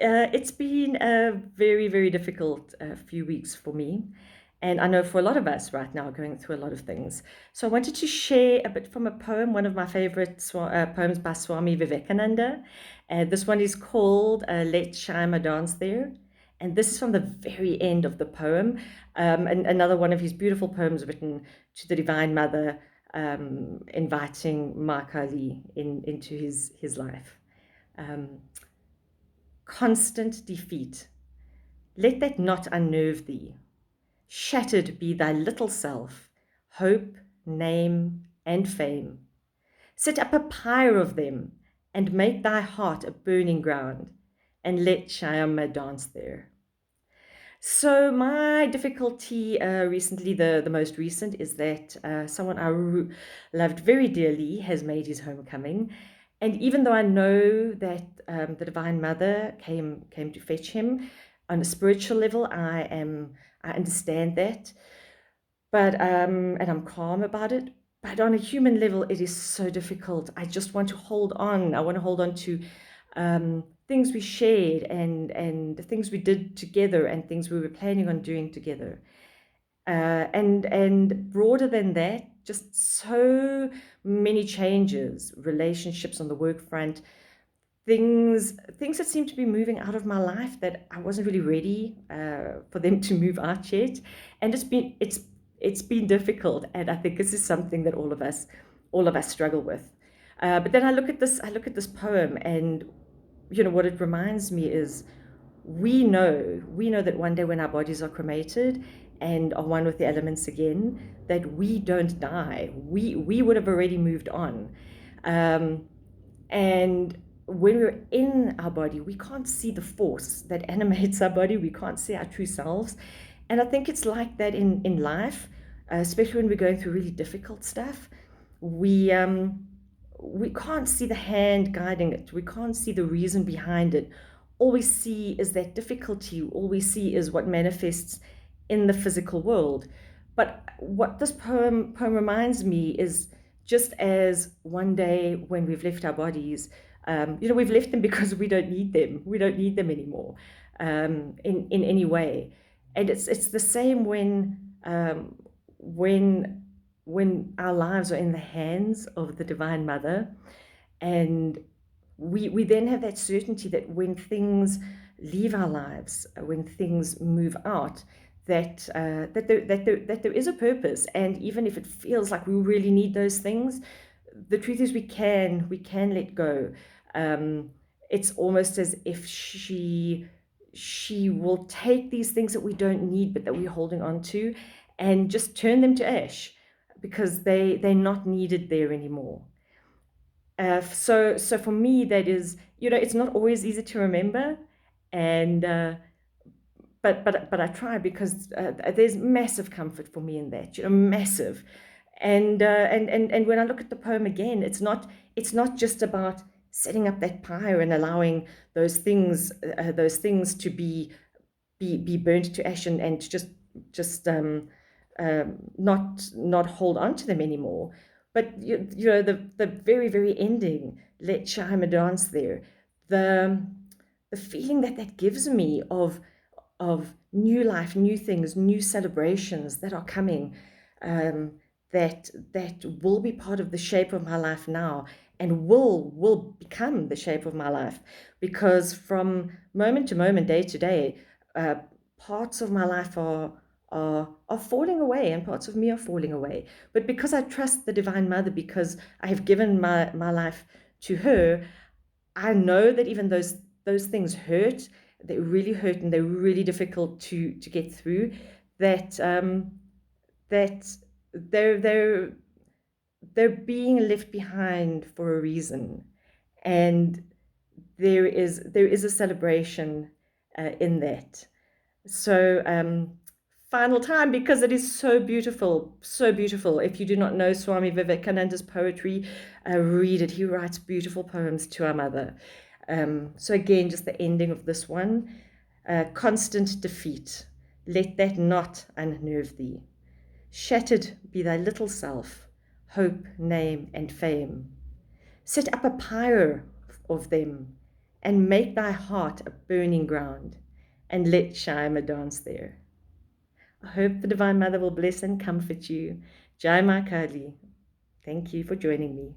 It's been a very, very difficult few weeks for me. And I know for a lot of us right now going through a lot of things. So I wanted to share a bit from a poem, one of my favorite poems by Swami Vivekananda. This one is called Let Shyama Dance There. And this is from the very end of the poem. And another one of his beautiful poems written to the Divine Mother, inviting Ma Kali into his life. Um, Constant defeat. Let that not unnerve thee. Shattered be thy little self, hope, name, and fame. Set up a pyre of them, and make thy heart a burning ground, and let Shyama dance there. So my difficulty recently, the most recent, is that someone loved very dearly has made his homecoming. And even though I know that the Divine Mother came to fetch him, on a spiritual level, I understand that, but and I'm calm about it. But on a human level, it is so difficult. I just want to hold on. I want to hold on to things we shared and things we did together and things we were planning on doing together. And broader than that, just so many changes, relationships on the work front, things that seem to be moving out of my life that I wasn't really ready for them to move out yet. And it's been difficult, and I think this is something that all of us struggle with. But then I look at this poem, and what it reminds me is we know that one day when our bodies are cremated and are one with the elements again, that we don't die. We would have already moved on. And when we're in our body, we can't see the force that animates our body. We can't see our true selves. And I think it's like that in life, especially when we're going through really difficult stuff. We can't see the hand guiding it. We can't see the reason behind it. All we see is that difficulty. All we see is what manifests in the physical world. But what this poem reminds me is, just as one day when we've left our bodies, we've left them because we don't need them. We don't need them anymore in any way. And it's the same when our lives are in the hands of the Divine Mother, and we then have that certainty that when things leave our lives, when things move out, that there is a purpose. And even if it feels like we really need those things, the truth is we can let go. It's almost as if she will take these things that we don't need but that we're holding on to, and just turn them to ash, because they're not needed there anymore. So for me, that is, it's not always easy to remember, and but I try, because there's massive comfort for me in that, massive. And when I look at the poem again, it's not just about setting up that pyre and allowing those things to be burnt to ash, and to just not hold on to them anymore. But the very, very ending, let Shyama dance there, the the feeling that gives me of new life, new things, new celebrations that are coming, that will be part of the shape of my life now, and will become the shape of my life. Because from moment to moment, day to day, uh, parts of my life are falling away, and parts of me are falling away. But because I trust the Divine Mother, because I have given my life to her, I know that even those things hurt, they really hurt, and they're really difficult to get through. That they're they're being left behind for a reason, and there is a celebration in that. So final time, because it is so beautiful, so beautiful. If you do not know Swami Vivekananda's poetry, read it. He writes beautiful poems to our mother. So again, just the ending of this one: constant defeat. Let that not unnerve thee. Shattered be thy little self, hope, name, and fame. Set up a pyre of them, and make thy heart a burning ground, and let Shyama dance there. I hope the Divine Mother will bless and comfort you. Jai Ma Kali. Thank you for joining me.